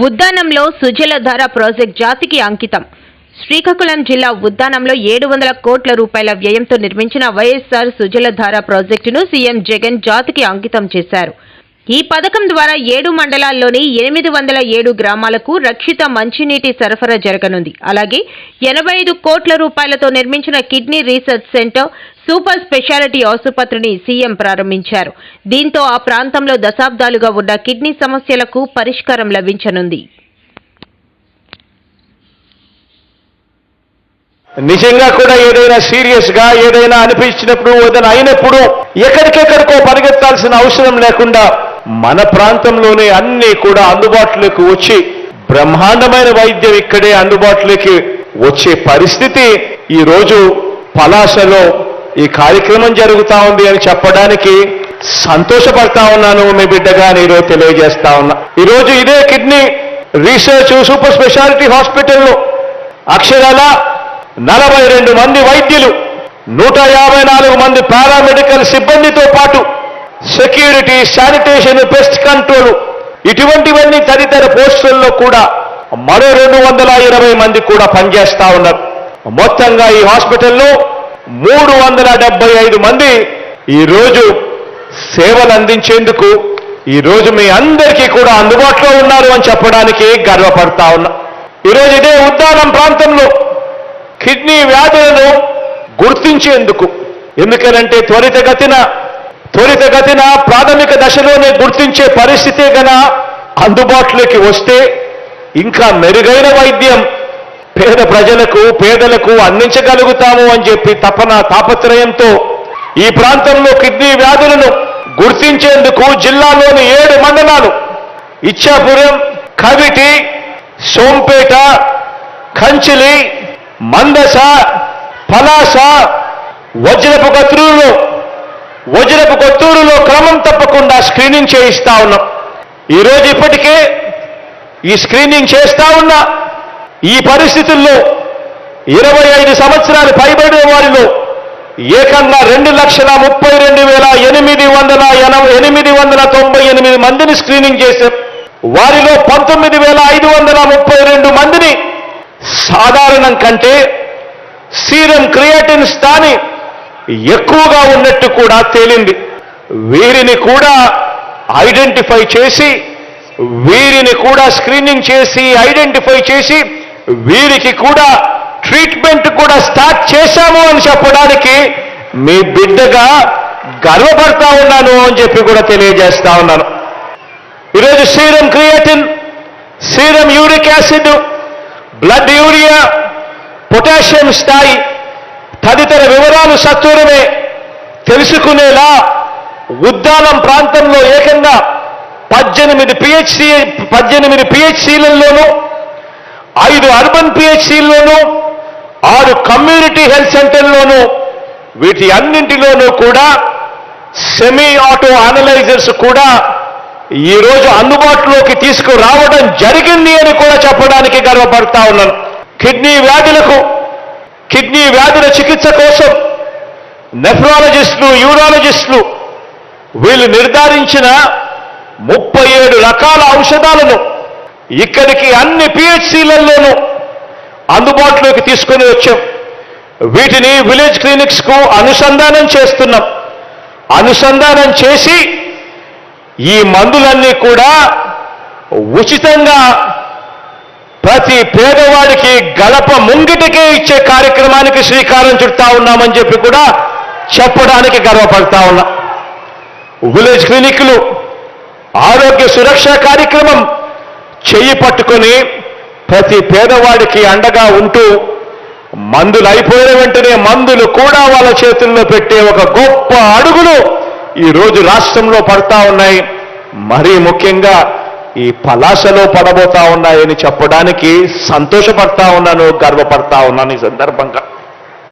ఉద్దానంలో Sujaladhara project జాతికి అంకితం. శ్రీకాకుళం జిల్లా ఉద్దానంలో 700 కోట్ల రూపాయల వ్యయంతో నిర్మించిన వైఎస్ఆర్ సుజలధార ప్రాజెక్టును సీఎం జగన్ జాతికి అంకితం చేశారు. ఈ పథకం ద్వారా 7 మండలాల్లోని 807 గ్రామాలకు రక్షిత మంచినీటి సరఫరా జరగనుంది. అలాగే 85 కోట్ల రూపాయలతో నిర్మించిన kidney research centre, super speciality ఆసుపత్రిని సీఎం ప్రారంభించారు. దీంతో ఆ ప్రాంతంలో దశాబ్దాలుగా ఉన్న కిడ్నీ సమస్యలకు పరిష్కారం లభించనుంది. నిజంగా కూడా ఏదైనా సీరియస్ గా ఏదైనా అనిపించినప్పుడు ఏదైనా అయినప్పుడు ఎక్కడికెక్కడికో పరిగెత్తాల్సిన అవసరం లేకుండా మన ప్రాంతంలోనే అన్ని కూడా అందుబాటులోకి వచ్చి బ్రహ్మాండమైన వైద్యం ఇక్కడే అందుబాటులోకి వచ్చే పరిస్థితి ఈ రోజు పలాసలో ఈ కార్యక్రమం జరుగుతా ఉంది అని చెప్పడానికి సంతోషపడతా ఉన్నాను. మీ బిడ్డగా నేను తెలియజేస్తా ఉన్నా. ఈరోజు ఇదే కిడ్నీ రీసెర్చ్ సూపర్ స్పెషాలిటీ హాస్పిటల్లో అక్షరాల 42 మంది వైద్యులు, 154 మంది పారామెడికల్ సిబ్బందితో పాటు సెక్యూరిటీ, శానిటేషన్, పెస్ట్ కంట్రోల్ ఇటువంటివన్నీ తదితర పోస్టుల్లో కూడా మరో 220 మంది కూడా పనిచేస్తా ఉన్నారు. మొత్తంగా ఈ హాస్పిటల్లో 375 మంది ఈరోజు సేవలు అందించేందుకు ఈరోజు మీ అందరికీ కూడా అందుబాటులో ఉన్నారు అని చెప్పడానికి గర్వపడతా ఉన్నా. ఈరోజు ఇదే ఉద్దానం ప్రాంతంలో కిడ్నీ వ్యాధులను గుర్తించేందుకు, ఎందుకనంటే త్వరితగతిన ప్రాథమిక దశలోనే గుర్తించే పరిస్థితే గన అందుబాటులోకి వస్తే ఇంకా మెరుగైన వైద్యం పేద ప్రజలకు, పేదలకు అందించగలుగుతాము అని చెప్పి తాపత్రయంతో ఈ ప్రాంతంలో కిడ్నీ వ్యాధులను గుర్తించేందుకు జిల్లాలోని 7 మండలాలు ఇచ్చాపురం, కవిటి, సోంపేట, కంచిలి, మందస, పలాస, వజ్రపు కొత్తూరులో క్రమం తప్పకుండా స్క్రీనింగ్ చేయిస్తా ఉన్నాం. ఈరోజు ఇప్పటికే ఈ స్క్రీనింగ్ చేస్తా ఉన్న ఈ పరిస్థితుల్లో 25 సంవత్సరాలు పైబడిన వారిలో ఏకంగా 2,32,898 మందిని స్క్రీనింగ్ చేశాం. వారిలో 19,532 మందిని సాధారణం కంటే సీరం క్రియాటిన్ స్థాయి ఎక్కువగా ఉన్నట్టు కూడా తేలింది. వీరిని కూడా ఐడెంటిఫై చేసి, వీరిని కూడా స్క్రీనింగ్ చేసి ఐడెంటిఫై చేసి వీరికి కూడా ట్రీట్మెంట్ కూడా స్టార్ట్ చేశాము అని చెప్పడానికి మీ బిడ్డగా గర్వపడతా ఉన్నాను అని చెప్పి కూడా తెలియజేస్తా ఉన్నాను. ఈరోజు serum creatine, serum uric acid, blood urea, potassium స్థాయి తదితర వివరాలు సత్వరమే తెలుసుకునేలా ఉద్దానం ప్రాంతంలో ఏకంగా 18 పిహెచ్సిలలోనూ, 5 అర్బన్ పిహెచ్సిల్లోనూ, 6 కమ్యూనిటీ హెల్త్ సెంటర్లోనూ వీటి అన్నింటిలోనూ కూడా సెమీ ఆటో అనలైజర్స్ కూడా ఈరోజు అందుబాటులోకి తీసుకురావడం జరిగింది అని కూడా చెప్పడానికి గర్వపడతా ఉన్నాను. కిడ్నీ వ్యాధుల చికిత్స కోసం నెఫ్రాలజిస్టులు, యూరాలజిస్టులు వీళ్ళు నిర్ధారించిన 37 రకాల ఔషధాలను ఇక్కడికి అన్ని పిహెచ్సిలలోనూ అందుబాటులోకి తీసుకొని వచ్చాం. వీటిని విలేజ్ క్లినిక్స్ కు అనుసంధానం చేస్తున్నాం. అనుసంధానం చేసి ఈ మందులన్నీ కూడా ఉచితంగా ప్రతి పేదవాడికి గడప ముంగిటికే ఇచ్చే కార్యక్రమానికి శ్రీకారం చుడతా ఉన్నామని చెప్పి కూడా చెప్పడానికి గర్వపడతా ఉన్నా. విలేజ్ క్లినిక్లు ఆరోగ్య సురక్ష కార్యక్రమం చెయ్యి పట్టుకొని ప్రతి పేదవాడికి అండగా ఉంటూ మందులు అయిపోయిన వెంటనే మందులు కూడా వాళ్ళ చేతుల్లో పెట్టే ఒక గొప్ప అడుగులు ఈరోజు రాష్ట్రంలో పడతా ఉన్నాయి. మరీ ముఖ్యంగా ఈ పలాసలో పడబోతా ఉన్నాయని చెప్పడానికి సంతోషపడతా ఉన్నాను, గర్వపడతా ఉన్నాను ఈ సందర్భంగా.